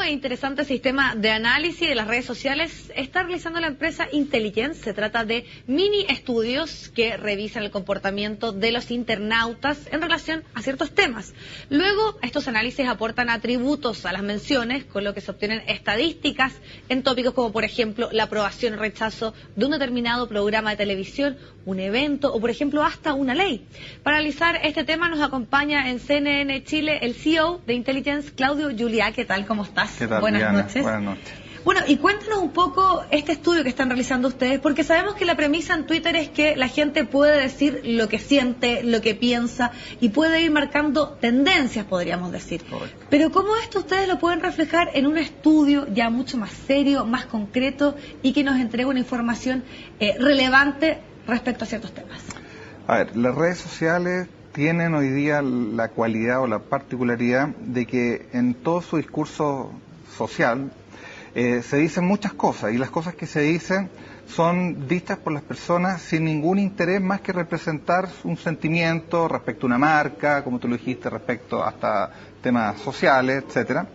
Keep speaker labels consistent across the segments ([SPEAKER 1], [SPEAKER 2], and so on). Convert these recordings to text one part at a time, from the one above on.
[SPEAKER 1] e interesante sistema de análisis de las redes sociales está realizando la empresa Intelligence. Se trata de mini estudios que revisan el comportamiento de los internautas en relación a ciertos temas. Luego, estos análisis aportan atributos a las menciones, con lo que se obtienen estadísticas en tópicos como, por ejemplo, la aprobación o rechazo de un determinado programa de televisión, un evento o, por ejemplo, hasta una ley. Para analizar este tema nos acompaña en CNN Chile el CEO de Intelligence, Claudio Juliá. ¿Qué tal? ¿Cómo estás?
[SPEAKER 2] ¿Qué tal,
[SPEAKER 1] Buenas
[SPEAKER 2] Diana?
[SPEAKER 1] noches.
[SPEAKER 2] Buenas noches.
[SPEAKER 1] Bueno, y cuéntanos un poco este estudio que están realizando ustedes, porque sabemos que la premisa en Twitter es que la gente puede decir lo que siente, lo que piensa, y puede ir marcando tendencias, podríamos decir.
[SPEAKER 2] Correcto.
[SPEAKER 1] Pero ¿cómo esto ustedes lo pueden reflejar en un estudio ya mucho más serio, más concreto, y que nos entregue una información relevante respecto a ciertos temas?
[SPEAKER 2] A ver, las redes sociales tienen hoy día la cualidad o la particularidad de que en todo su discurso social se dicen muchas cosas, y las cosas que se dicen son dichas por las personas sin ningún interés más que representar un sentimiento respecto a una marca, como tú lo dijiste, respecto hasta temas sociales, etcétera.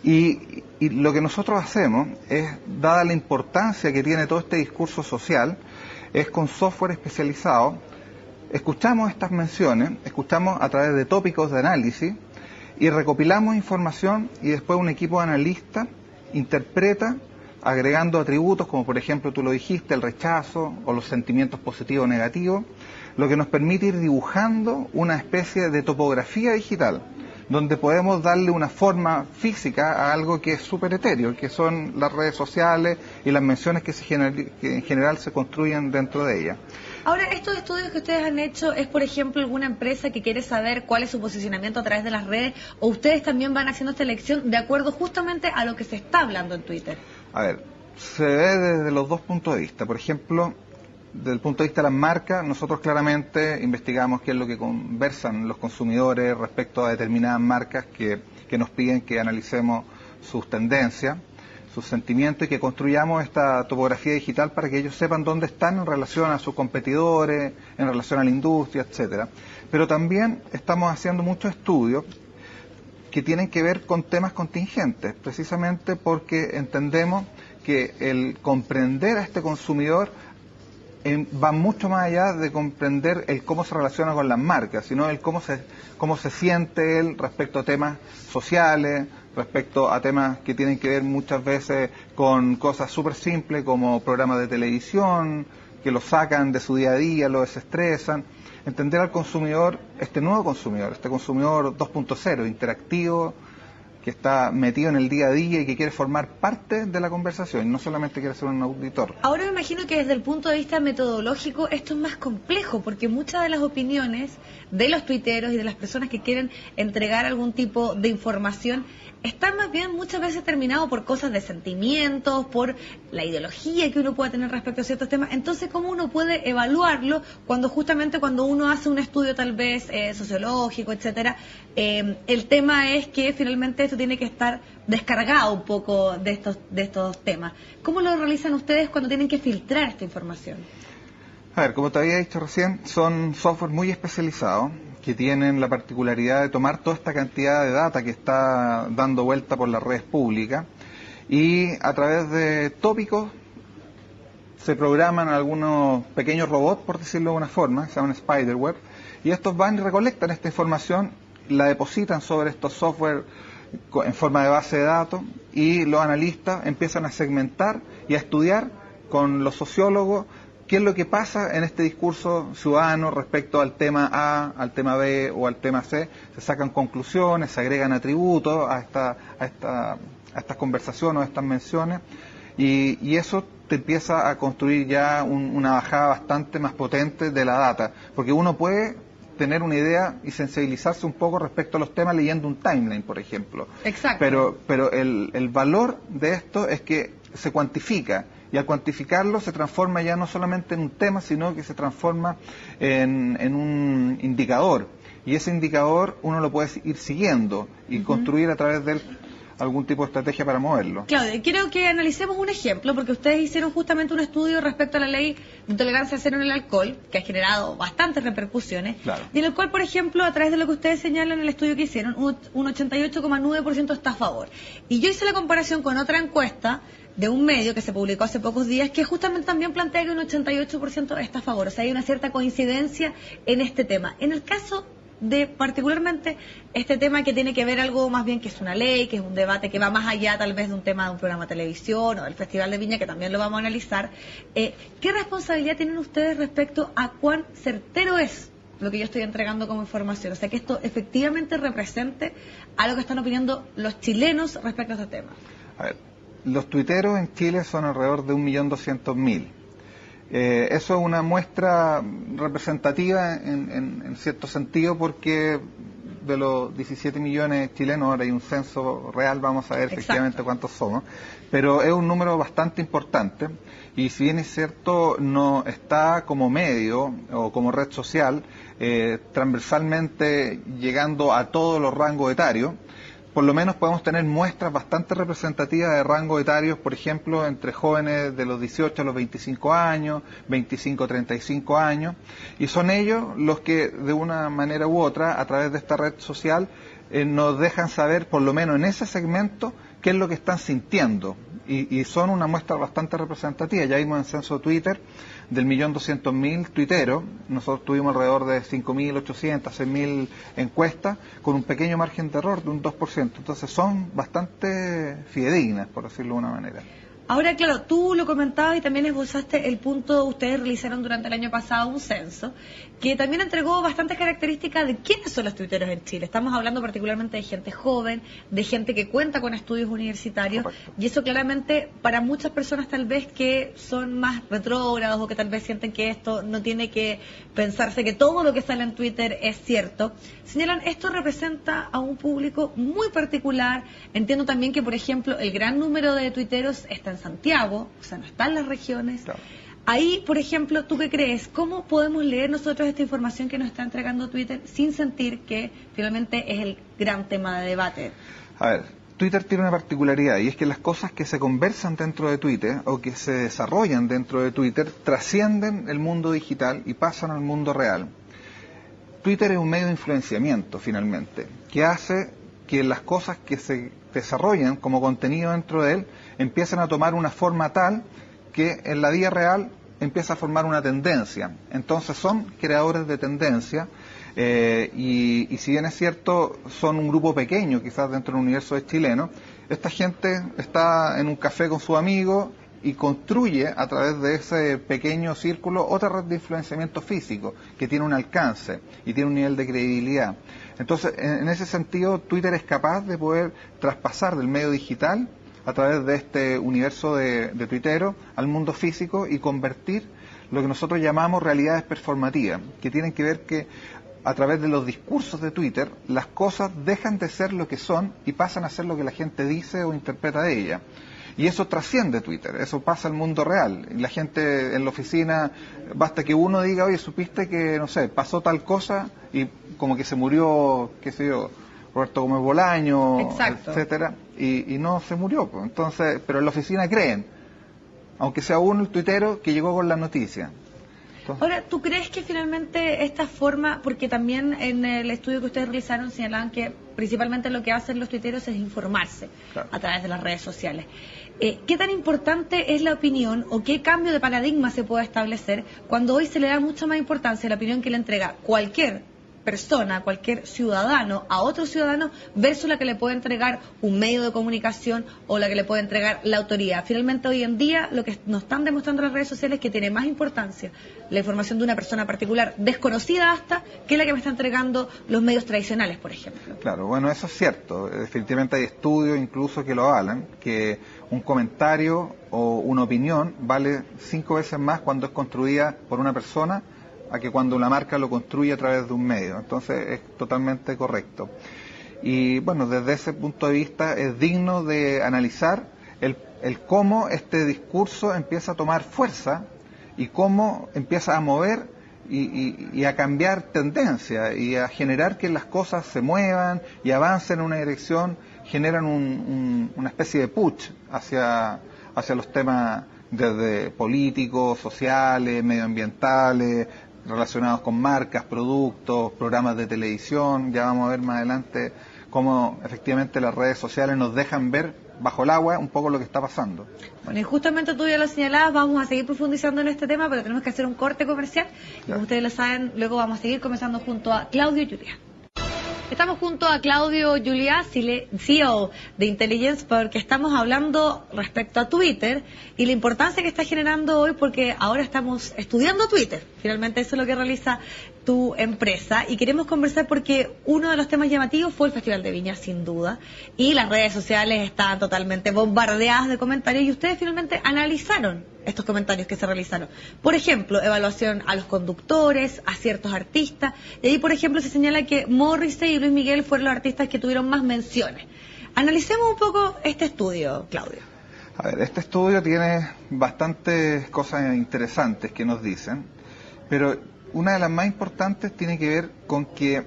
[SPEAKER 2] Y lo que nosotros hacemos es, dada la importancia que tiene todo este discurso social, es con software especializado. Escuchamos estas menciones, escuchamos a través de tópicos de análisis y recopilamos información, y después un equipo de analistas interpreta agregando atributos como, por ejemplo, tú lo dijiste, el rechazo o los sentimientos positivos o negativos, lo que nos permite ir dibujando una especie de topografía digital donde podemos darle una forma física a algo que es súper etéreo, que son las redes sociales y las menciones que en general se construyen dentro de ellas.
[SPEAKER 1] Ahora, estos estudios que ustedes han hecho, ¿es, por ejemplo, alguna empresa que quiere saber cuál es su posicionamiento a través de las redes, o ustedes también van haciendo esta elección de acuerdo justamente a lo que se está hablando en Twitter?
[SPEAKER 2] A ver, se ve desde los dos puntos de vista. Por ejemplo, desde el punto de vista de las marcas, nosotros claramente investigamos qué es lo que conversan los consumidores respecto a determinadas marcas que nos piden que analicemos sus tendencias, sus sentimientos, y que construyamos esta topografía digital para que ellos sepan dónde están en relación a sus competidores, en relación a la industria, etcétera. Pero también estamos haciendo muchos estudios que tienen que ver con temas contingentes, precisamente porque entendemos que el comprender a este consumidor va mucho más allá de comprender el cómo se relaciona con las marcas, sino el cómo se siente él respecto a temas sociales, respecto a temas que tienen que ver muchas veces con cosas súper simples como programas de televisión, que lo sacan de su día a día, lo desestresan. Entender al consumidor, este nuevo consumidor, este consumidor 2.0, interactivo, que está metido en el día a día y que quiere formar parte de la conversación, no solamente quiere ser un auditor.
[SPEAKER 1] Ahora me imagino que desde el punto de vista metodológico esto es más complejo, porque muchas de las opiniones de los tuiteros y de las personas que quieren entregar algún tipo de información están más bien muchas veces terminados por cosas de sentimientos, por la ideología que uno pueda tener respecto a ciertos temas. Entonces, ¿cómo uno puede evaluarlo cuando justamente cuando uno hace un estudio tal vez sociológico, etcétera? El tema es que finalmente esto tiene que estar descargado un poco de estos temas. ¿Cómo lo realizan ustedes cuando tienen que filtrar esta información?
[SPEAKER 2] A ver, como te había dicho recién, son software muy especializados que tienen la particularidad de tomar toda esta cantidad de data que está dando vuelta por las redes públicas, y a través de tópicos se programan algunos pequeños robots, por decirlo de una forma, se llaman spiderweb, y estos van y recolectan esta información, la depositan sobre estos software en forma de base de datos, y los analistas empiezan a segmentar y a estudiar con los sociólogos qué es lo que pasa en este discurso ciudadano respecto al tema A, al tema B o al tema C. Se sacan conclusiones, se agregan atributos a estas conversaciones o a estas menciones, y eso te empieza a construir ya una bajada bastante más potente de la data, porque uno puede tener una idea y sensibilizarse un poco respecto a los temas leyendo un timeline, por ejemplo.
[SPEAKER 1] Exacto.
[SPEAKER 2] Pero el valor de esto es que se cuantifica, y al cuantificarlo se transforma ya no solamente en un tema, sino que se transforma en un indicador, y ese indicador uno lo puede ir siguiendo y construir a través de él algún tipo de estrategia para moverlo.
[SPEAKER 1] Claudia, quiero que analicemos un ejemplo, porque ustedes hicieron justamente un estudio respecto a la ley de tolerancia cero en el alcohol, que ha generado bastantes repercusiones.
[SPEAKER 2] Claro.
[SPEAKER 1] Y en el cual, por ejemplo, a través de lo que ustedes señalan en el estudio que hicieron, un 88,9% está a favor. Y yo hice la comparación con otra encuesta de un medio que se publicó hace pocos días, que justamente también plantea que un 88% está a favor. O sea, hay una cierta coincidencia en este tema. En el caso de particularmente este tema que tiene que ver algo más bien que es una ley, que es un debate que va más allá tal vez de un tema de un programa de televisión o del Festival de Viña, que también lo vamos a analizar, ¿qué responsabilidad tienen ustedes respecto a cuán certero es lo que yo estoy entregando como información? O sea, que esto efectivamente represente a lo que están opinando los chilenos respecto a este tema.
[SPEAKER 2] A ver, los tuiteros en Chile son alrededor de 1.200.000. Eso es una muestra representativa en cierto sentido, porque de los 17 millones chilenos, ahora hay un censo real, vamos a ver efectivamente cuántos somos, pero es un número bastante importante, y si bien es cierto, no está como medio o como red social transversalmente llegando a todos los rangos etarios. Por lo menos podemos tener muestras bastante representativas de rangos etarios, por ejemplo, entre jóvenes de los 18 a los 25 años, 25 a 35 años, y son ellos los que, de una manera u otra, a través de esta red social, nos dejan saber, por lo menos en ese segmento, qué es lo que están sintiendo. Y son una muestra bastante representativa. Ya vimos en censo Twitter, del 1.200.000 tuiteros, nosotros tuvimos alrededor de 5.800, 6.000 encuestas, con un pequeño margen de error de un 2%. Entonces son bastante fidedignas, por decirlo de una manera.
[SPEAKER 1] Ahora, claro, tú lo comentabas y también esbozaste el punto, ustedes realizaron durante el año pasado un censo, que también entregó bastantes características de quiénes son los tuiteros en Chile. Estamos hablando particularmente de gente joven, de gente que cuenta con estudios universitarios. Correcto. Y eso claramente para muchas personas tal vez que son más retrógrados o que tal vez sienten que esto no tiene que pensarse que todo lo que sale en Twitter es cierto, señalan, esto representa a un público muy particular. Entiendo también que, por ejemplo, el gran número de tuiteros está en Santiago, o sea, no está en las regiones. Claro. Ahí, por ejemplo, ¿tú qué crees? ¿Cómo podemos leer nosotros esta información que nos está entregando Twitter sin sentir que finalmente es el gran tema de debate?
[SPEAKER 2] A ver, Twitter tiene una particularidad, y es que las cosas que se conversan dentro de Twitter o que se desarrollan dentro de Twitter trascienden el mundo digital y pasan al mundo real. Twitter es un medio de influenciamiento, finalmente, que hace que las cosas que se desarrollan como contenido dentro de él empiezan a tomar una forma tal que en la vida real empieza a formar una tendencia. Entonces son creadores de tendencia, y si bien es cierto, son un grupo pequeño quizás dentro del universo de chileno, esta gente está en un café con sus amigos y construye a través de ese pequeño círculo otra red de influenciamiento físico que tiene un alcance y tiene un nivel de credibilidad. Entonces, en ese sentido, Twitter es capaz de poder traspasar del medio digital a través de este universo de tuiteros al mundo físico y convertir lo que nosotros llamamos realidades performativas, que tienen que ver que a través de los discursos de Twitter las cosas dejan de ser lo que son y pasan a ser lo que la gente dice o interpreta de ellas. Y eso trasciende Twitter, eso pasa al mundo real. Y la gente en la oficina, basta que uno diga, oye, supiste que, no sé, pasó tal cosa, y como que se murió, qué sé yo, Roberto Gómez Bolaño, exacto, etcétera, y no se murió. Pues. Entonces, pero en la oficina creen, aunque sea uno el tuitero que llegó con la noticia.
[SPEAKER 1] Ahora, ¿tú crees que finalmente esta forma, porque también en el estudio que ustedes realizaron señalaban que principalmente lo que hacen los tuiteros es informarse, claro, a través de las redes sociales? ¿Qué tan importante es la opinión o qué cambio de paradigma se puede establecer cuando hoy se le da mucha más importancia a la opinión que le entrega cualquier persona, cualquier ciudadano a otro ciudadano versus la que le puede entregar un medio de comunicación o la que le puede entregar la autoridad? Finalmente hoy en día lo que nos están demostrando las redes sociales es que tiene más importancia la información de una persona particular, desconocida hasta, que la que me está entregando los medios tradicionales, por ejemplo.
[SPEAKER 2] Claro, bueno, eso es cierto. Definitivamente hay estudios incluso que lo avalan, que un comentario o una opinión vale 5 veces más cuando es construida por una persona a que cuando una marca lo construye a través de un medio. Entonces es totalmente correcto. Y bueno, desde ese punto de vista es digno de analizar el cómo este discurso empieza a tomar fuerza y cómo empieza a mover y a cambiar tendencia y a generar que las cosas se muevan y avancen en una dirección, generan una especie de push hacia los temas desde políticos, sociales, medioambientales, relacionados con marcas, productos, programas de televisión. Ya vamos a ver más adelante cómo efectivamente las redes sociales nos dejan ver bajo el agua un poco lo que está pasando.
[SPEAKER 1] Bueno, y justamente tú ya lo señalabas, vamos a seguir profundizando en este tema, pero tenemos que hacer un corte comercial. Y como ustedes lo saben, luego vamos a seguir conversando junto a Claudio Juliá. Estamos junto a Claudio Juliá, CEO de Intelligence, porque estamos hablando respecto a Twitter y la importancia que está generando hoy, porque ahora estamos estudiando Twitter. Finalmente eso es lo que realiza tu empresa, y queremos conversar porque uno de los temas llamativos fue el Festival de Viña, sin duda, y las redes sociales están totalmente bombardeadas de comentarios, y ustedes finalmente analizaron estos comentarios que se realizaron. Por ejemplo, evaluación a los conductores, a ciertos artistas, y ahí, por ejemplo, se señala que Morrissey y Luis Miguel fueron los artistas que tuvieron más menciones. Analicemos un poco este estudio, Claudio.
[SPEAKER 2] A ver, este estudio tiene bastantes cosas interesantes que nos dicen, pero una de las más importantes tiene que ver con que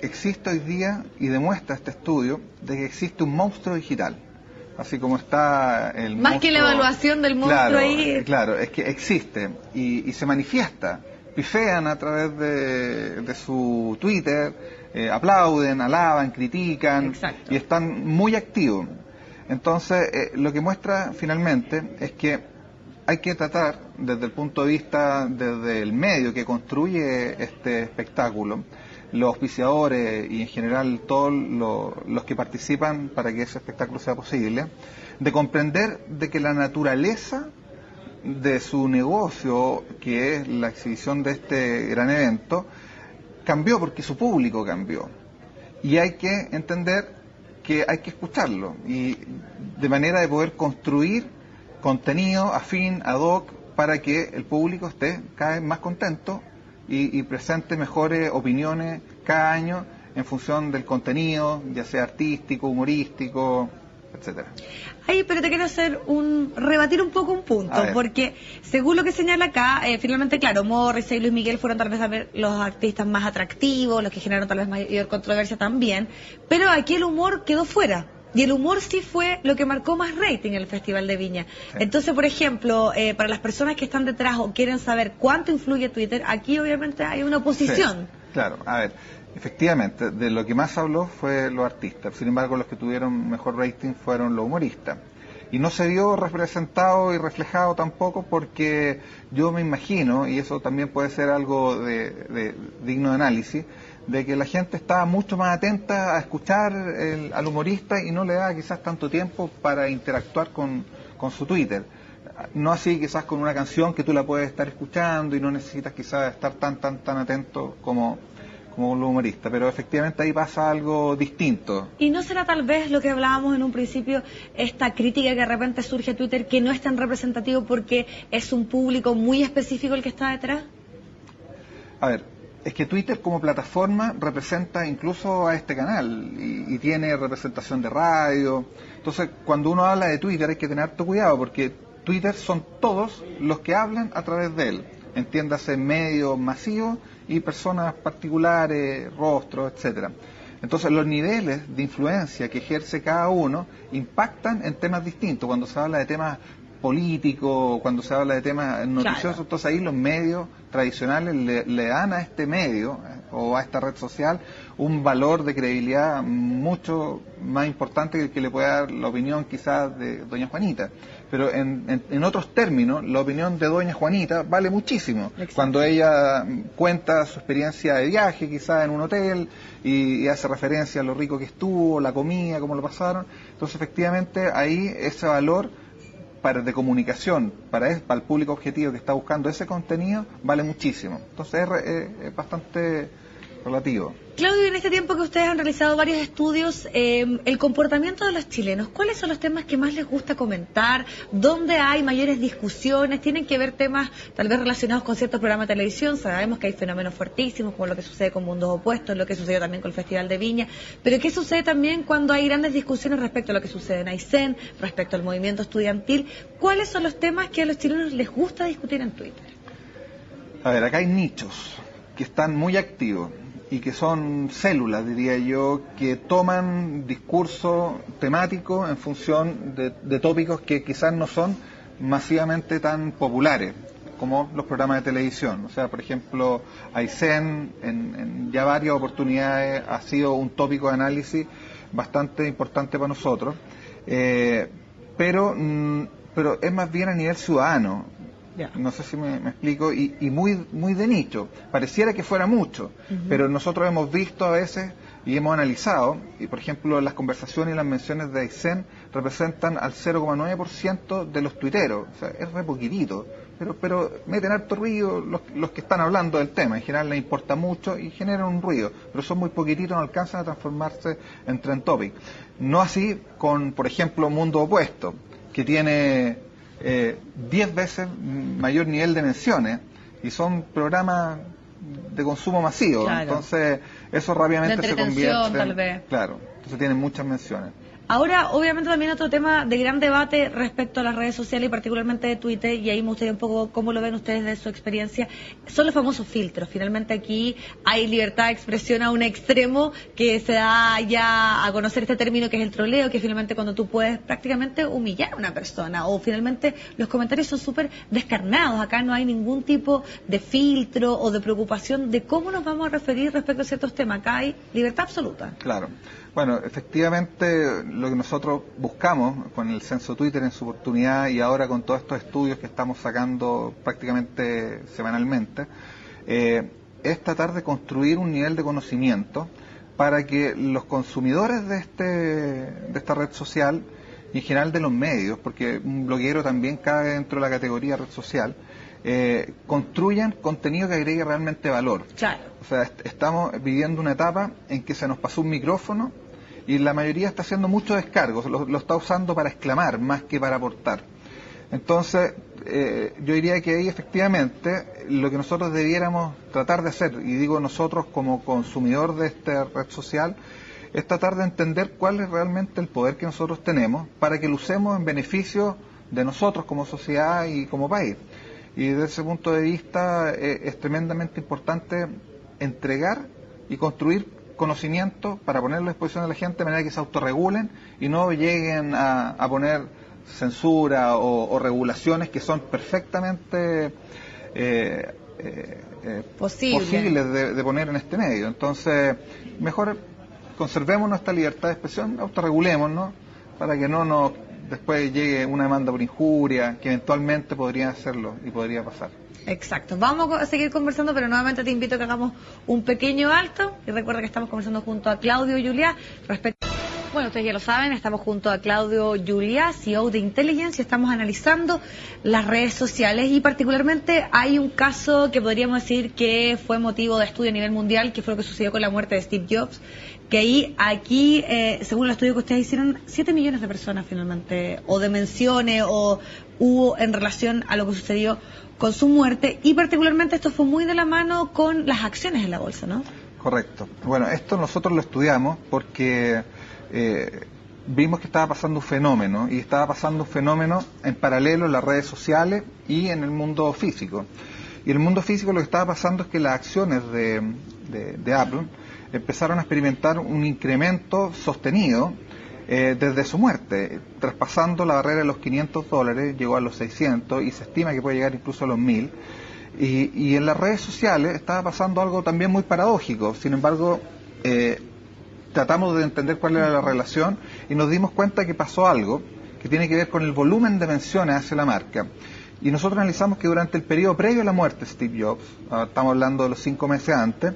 [SPEAKER 2] existe hoy día, y demuestra este estudio, de que existe un monstruo digital. Así como está el
[SPEAKER 1] más
[SPEAKER 2] monstruo,
[SPEAKER 1] que la evaluación del monstruo,
[SPEAKER 2] claro,
[SPEAKER 1] ahí.
[SPEAKER 2] Claro, es que existe y se manifiesta. Pifean a través de su Twitter, aplauden, alaban, critican.
[SPEAKER 1] Exacto.
[SPEAKER 2] Y están muy activos. Entonces, lo que muestra finalmente es que hay que tratar, desde el punto de vista, desde el medio que construye este espectáculo, los auspiciadores y en general todos los que participan para que ese espectáculo sea posible, de comprender de que la naturaleza de su negocio, que es la exhibición de este gran evento, cambió porque su público cambió. Y hay que entender que hay que escucharlo, y de manera de poder construir contenido afín, ad hoc, para que el público esté cada vez más contento y presente mejores opiniones cada año en función del contenido, ya sea artístico, humorístico, etcétera.
[SPEAKER 1] Ay, pero te quiero rebatir un poco un punto, porque según lo que señala acá, finalmente, claro, Morrissey y Luis Miguel fueron tal vez los artistas más atractivos, los que generaron tal vez mayor controversia también, pero aquí el humor quedó fuera. Y el humor sí fue lo que marcó más rating en el Festival de Viña. Sí. Entonces, por ejemplo, para las personas que están detrás o quieren saber cuánto influye Twitter, aquí obviamente hay una oposición.
[SPEAKER 2] Sí, claro, a ver, efectivamente, de lo que más habló fue los artistas. Sin embargo, los que tuvieron mejor rating fueron los humoristas. Y no se vio representado y reflejado tampoco, porque yo me imagino, y eso también puede ser algo digno de análisis, de que la gente está mucho más atenta a escuchar al humorista y no le da quizás tanto tiempo para interactuar con su Twitter. No así quizás con una canción que tú la puedes estar escuchando y no necesitas quizás estar tan atento como un humorista, pero efectivamente ahí pasa algo distinto.
[SPEAKER 1] ¿Y no será tal vez lo que hablábamos en un principio, esta crítica que de repente surge a Twitter, que no es tan representativo porque es un público muy específico el que está detrás?
[SPEAKER 2] A ver, es que Twitter como plataforma representa incluso a este canal y tiene representación de radio. Entonces, cuando uno habla de Twitter hay que tener harto cuidado, porque Twitter son todos los que hablan a través de él. Entiéndase, medios masivos y personas particulares, rostros, etcétera. Entonces, los niveles de influencia que ejerce cada uno impactan en temas distintos. Cuando se habla de temas políticos, cuando se habla de temas noticiosos, claro. Entonces ahí los medios tradicionales le dan a este medio o a esta red social un valor de credibilidad mucho más importante que el que le puede dar la opinión quizás de doña Juanita. Pero en otros términos, la opinión de doña Juanita vale muchísimo. Exacto. Cuando ella cuenta su experiencia de viaje, quizás en un hotel, y hace referencia a lo rico que estuvo, la comida, cómo lo pasaron. Entonces, efectivamente, ahí ese valor de comunicación para el público objetivo que está buscando ese contenido vale muchísimo. Entonces, es bastante relativo.
[SPEAKER 1] Claudio, en este tiempo que ustedes han realizado varios estudios, el comportamiento de los chilenos, ¿cuáles son los temas que más les gusta comentar? ¿Dónde hay mayores discusiones? ¿Tienen que ver temas tal vez relacionados con ciertos programas de televisión? Sabemos que hay fenómenos fuertísimos como lo que sucede con Mundos Opuestos, lo que sucedió también con el Festival de Viña, pero ¿qué sucede también cuando hay grandes discusiones respecto a lo que sucede en Aysén, respecto al movimiento estudiantil? ¿Cuáles son los temas que a los chilenos les gusta discutir en Twitter?
[SPEAKER 2] A ver, acá hay nichos que están muy activos y que son células, diría yo, que toman discurso temático en función de tópicos que quizás no son masivamente tan populares como los programas de televisión. O sea, por ejemplo, Aysén en ya varias oportunidades ha sido un tópico de análisis bastante importante para nosotros, pero es más bien a nivel ciudadano.
[SPEAKER 1] Ya.
[SPEAKER 2] No sé si me explico, y muy de nicho. Pareciera que fuera mucho, pero nosotros hemos visto a veces y hemos analizado, y por ejemplo las conversaciones y las menciones de Aysén representan al 0,9% de los tuiteros. O sea, es re poquitito, pero meten harto ruido los que están hablando del tema. En general les importa mucho y generan un ruido, pero son muy poquititos, no alcanzan a transformarse en trend topic. No así con, por ejemplo, Mundo Opuesto, que tiene 10 veces mayor nivel de menciones y son programas de consumo masivo. Claro. Entonces eso rápidamente se convierte
[SPEAKER 1] tal vez.
[SPEAKER 2] Claro, entonces tienen muchas menciones.
[SPEAKER 1] Ahora, obviamente también otro tema de gran debate respecto a las redes sociales y particularmente de Twitter, y ahí me gustaría un poco cómo lo ven ustedes de su experiencia, son los famosos filtros. Finalmente aquí hay libertad de expresión a un extremo que se da ya a conocer este término que es el troleo, que finalmente cuando tú puedes prácticamente humillar a una persona, o finalmente los comentarios son súper descarnados. Acá no hay ningún tipo de filtro o de preocupación de cómo nos vamos a referir respecto a ciertos temas. Acá hay libertad absoluta.
[SPEAKER 2] Claro. Bueno, efectivamente lo que nosotros buscamos con el censo Twitter en su oportunidad y ahora con todos estos estudios que estamos sacando prácticamente semanalmente, es tratar de construir un nivel de conocimiento para que los consumidores de esta red social y en general de los medios, porque un bloguero también cabe dentro de la categoría red social, construyan contenido que agregue realmente valor.
[SPEAKER 1] Claro.
[SPEAKER 2] O sea, estamos viviendo una etapa en que se nos pasó un micrófono y la mayoría está haciendo muchos descargos, lo está usando para exclamar más que para aportar. Entonces, yo diría que ahí efectivamente lo que nosotros debiéramos tratar de hacer, y digo nosotros como consumidor de esta red social, es tratar de entender cuál es realmente el poder que nosotros tenemos para que lo usemos en beneficio de nosotros como sociedad y como país. Y desde ese punto de vista es tremendamente importante entregar y construir conocimiento para ponerlo a disposición de la gente de manera que se autorregulen y no lleguen a poner censura o regulaciones que son perfectamente posibles de poner en este medio. Entonces, mejor conservemos nuestra libertad de expresión, autorregulémonos para que no nos después llegue una demanda por injuria, que eventualmente podría hacerlo y podría pasar.
[SPEAKER 1] Exacto. Vamos a seguir conversando, pero nuevamente te invito a que hagamos un pequeño alto y recuerda que estamos conversando junto a Claudio Juliá respecto... Bueno, ustedes ya lo saben, estamos junto a Claudio Juliá, CEO de Intelligence, y estamos analizando las redes sociales y particularmente hay un caso que podríamos decir que fue motivo de estudio a nivel mundial, que fue lo que sucedió con la muerte de Steve Jobs, que aquí, según el estudio que ustedes hicieron, 7 millones de personas finalmente, o de menciones, o hubo en relación a lo que sucedió con su muerte, y particularmente esto fue muy de la mano con las acciones en la bolsa, ¿no?
[SPEAKER 2] Correcto. Bueno, esto nosotros lo estudiamos porque vimos que estaba pasando un fenómeno, y estaba pasando un fenómeno en paralelo en las redes sociales y en el mundo físico. Y en el mundo físico lo que estaba pasando es que las acciones de Apple empezaron a experimentar un incremento sostenido desde su muerte, traspasando la barrera de los $500, llegó a los 600 y se estima que puede llegar incluso a los 1000. Y en las redes sociales estaba pasando algo también muy paradójico. Sin embargo, tratamos de entender cuál era la relación y nos dimos cuenta que pasó algo que tiene que ver con el volumen de menciones hacia la marca. Y nosotros analizamos que durante el periodo previo a la muerte de Steve Jobs, estamos hablando de los 5 meses antes,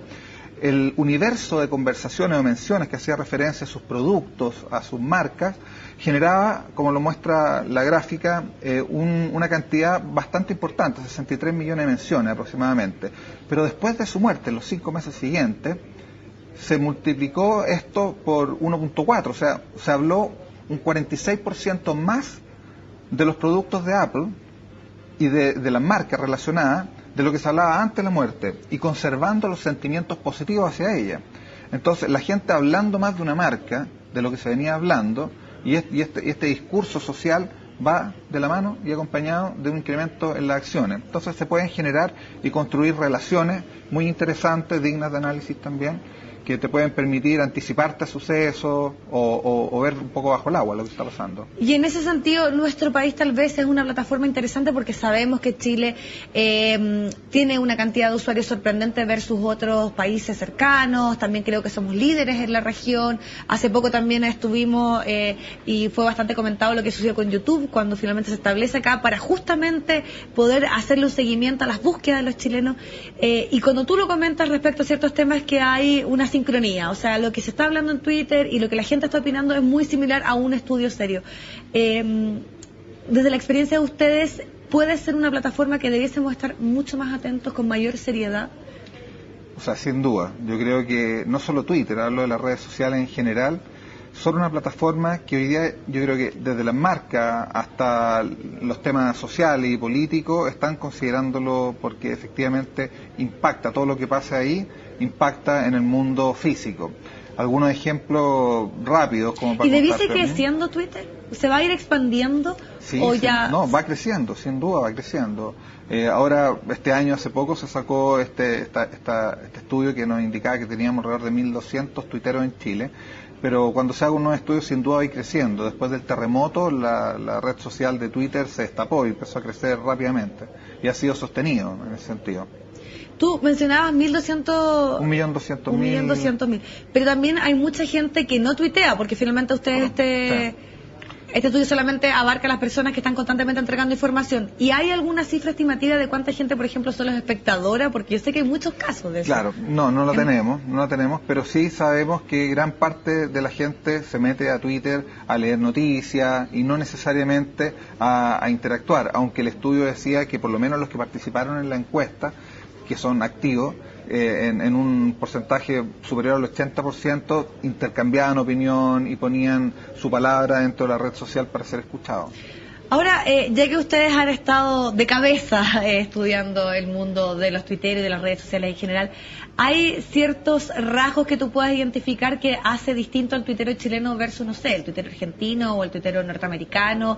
[SPEAKER 2] el universo de conversaciones o menciones que hacía referencia a sus productos, a sus marcas, generaba, como lo muestra la gráfica, una cantidad bastante importante, 63 millones de menciones aproximadamente. Pero después de su muerte, en los 5 meses siguientes, se multiplicó esto por 1.4, o sea, se habló un 46% más de los productos de Apple y de las marcas relacionadas de lo que se hablaba antes de la muerte, y conservando los sentimientos positivos hacia ella. Entonces, la gente hablando más de una marca, de lo que se venía hablando, y este discurso social va de la mano y acompañado de un incremento en las acciones. Entonces se pueden generar y construir relaciones muy interesantes, dignas de análisis también, que te pueden permitir anticiparte a sucesos o ver un poco bajo el agua lo que está pasando.
[SPEAKER 1] Y en ese sentido, nuestro país tal vez es una plataforma interesante porque sabemos que Chile tiene una cantidad de usuarios sorprendente versus otros países cercanos. También creo que somos líderes en la región. Hace poco también estuvimos y fue bastante comentado lo que sucedió con YouTube cuando finalmente se establece acá para justamente poder hacerle un seguimiento a las búsquedas de los chilenos. Y cuando tú lo comentas respecto a ciertos temas, que hay una sincronía, o sea, lo que se está hablando en Twitter y lo que la gente está opinando es muy similar a un estudio serio. Desde la experiencia de ustedes, ¿puede ser una plataforma que debiésemos estar mucho más atentos, con mayor seriedad?
[SPEAKER 2] O sea, sin duda. Yo creo que no solo Twitter, hablo de las redes sociales en general, son una plataforma que hoy día, yo creo que desde las marcas hasta los temas sociales y políticos están considerándolo porque efectivamente impacta, todo lo que pasa ahí impacta en el mundo físico. Algunos ejemplos rápidos como para
[SPEAKER 1] ¿Y debe seguir creciendo Twitter? ¿Se va a ir expandiendo?
[SPEAKER 2] Sí,
[SPEAKER 1] ¿O
[SPEAKER 2] sí,
[SPEAKER 1] ya...
[SPEAKER 2] No, va creciendo, sin duda va creciendo. Ahora, este año, hace poco, se sacó este estudio que nos indicaba que teníamos alrededor de 1.200 tuiteros en Chile, pero cuando se haga un nuevo estudio, sin duda va a ir creciendo. Después del terremoto, la red social de Twitter se destapó y empezó a crecer rápidamente, y ha sido sostenido en ese sentido.
[SPEAKER 1] Tú mencionabas 1.200.000.
[SPEAKER 2] 1.200.000.
[SPEAKER 1] 1.200.000. Pero también hay mucha gente que no tuitea, porque finalmente ustedes este estudio solamente abarca a las personas que están constantemente entregando información. ¿Y hay alguna cifra estimativa de cuánta gente, por ejemplo, son los espectadores? Porque yo sé que hay muchos casos de eso.
[SPEAKER 2] Claro, no la tenemos, pero sí sabemos que gran parte de la gente se mete a Twitter a leer noticias y no necesariamente a interactuar, aunque el estudio decía que por lo menos los que participaron en la encuesta, que son activos, en un porcentaje superior al 80%, intercambiaban opinión y ponían su palabra dentro de la red social para ser escuchados.
[SPEAKER 1] Ahora, ya que ustedes han estado de cabeza estudiando el mundo de los tuiteros y de las redes sociales en general, ¿hay ciertos rasgos que tú puedas identificar que hace distinto al tuitero chileno versus, no sé, el tuitero argentino o el tuitero norteamericano?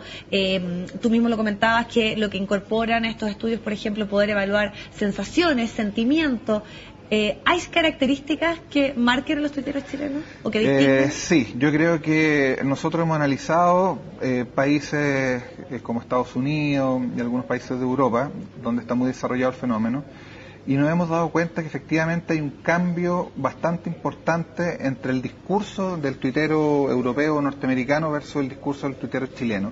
[SPEAKER 1] Tú mismo lo comentabas, que lo que incorporan estos estudios, por ejemplo, poder evaluar sensaciones, sentimientos. ¿Hay características que marquen a los tuiteros chilenos o que distinguen?
[SPEAKER 2] Sí, yo creo que nosotros hemos analizado países como Estados Unidos y algunos países de Europa, donde está muy desarrollado el fenómeno, y nos hemos dado cuenta que efectivamente hay un cambio bastante importante entre el discurso del tuitero europeo o norteamericano versus el discurso del tuitero chileno.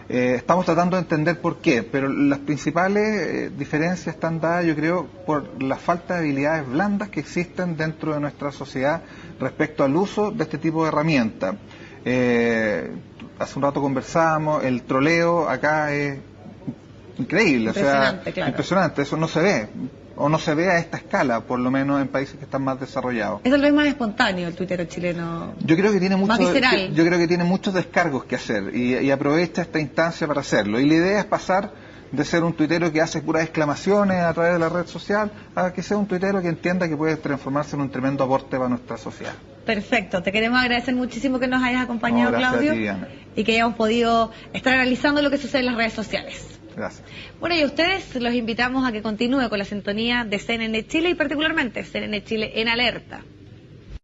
[SPEAKER 2] Estamos tratando de entender por qué, pero las principales diferencias están dadas, yo creo, por la falta de habilidades blandas que existen dentro de nuestra sociedad respecto al uso de este tipo de herramientas. Hace un rato conversábamos, el troleo acá es increíble,
[SPEAKER 1] impresionante, claro.
[SPEAKER 2] Impresionante, eso no se ve. O no se ve a esta escala, por lo menos en países que están más desarrollados.
[SPEAKER 1] Es tal vez más espontáneo el tuitero chileno.
[SPEAKER 2] Yo creo que tiene
[SPEAKER 1] más visceral.
[SPEAKER 2] Yo creo que tiene muchos descargos que hacer y aprovecha esta instancia para hacerlo. Y la idea es pasar de ser un tuitero que hace puras exclamaciones a través de la red social a que sea un tuitero que entienda que puede transformarse en un tremendo aporte para nuestra sociedad.
[SPEAKER 1] Perfecto, te queremos agradecer muchísimo que nos hayas acompañado, Claudio,
[SPEAKER 2] a ti, Diana,
[SPEAKER 1] y que hayamos podido estar analizando lo que sucede en las redes sociales.
[SPEAKER 2] Gracias.
[SPEAKER 1] Bueno, y a ustedes los invitamos a que continúe con la sintonía de CNN Chile y particularmente CNN Chile en Alerta.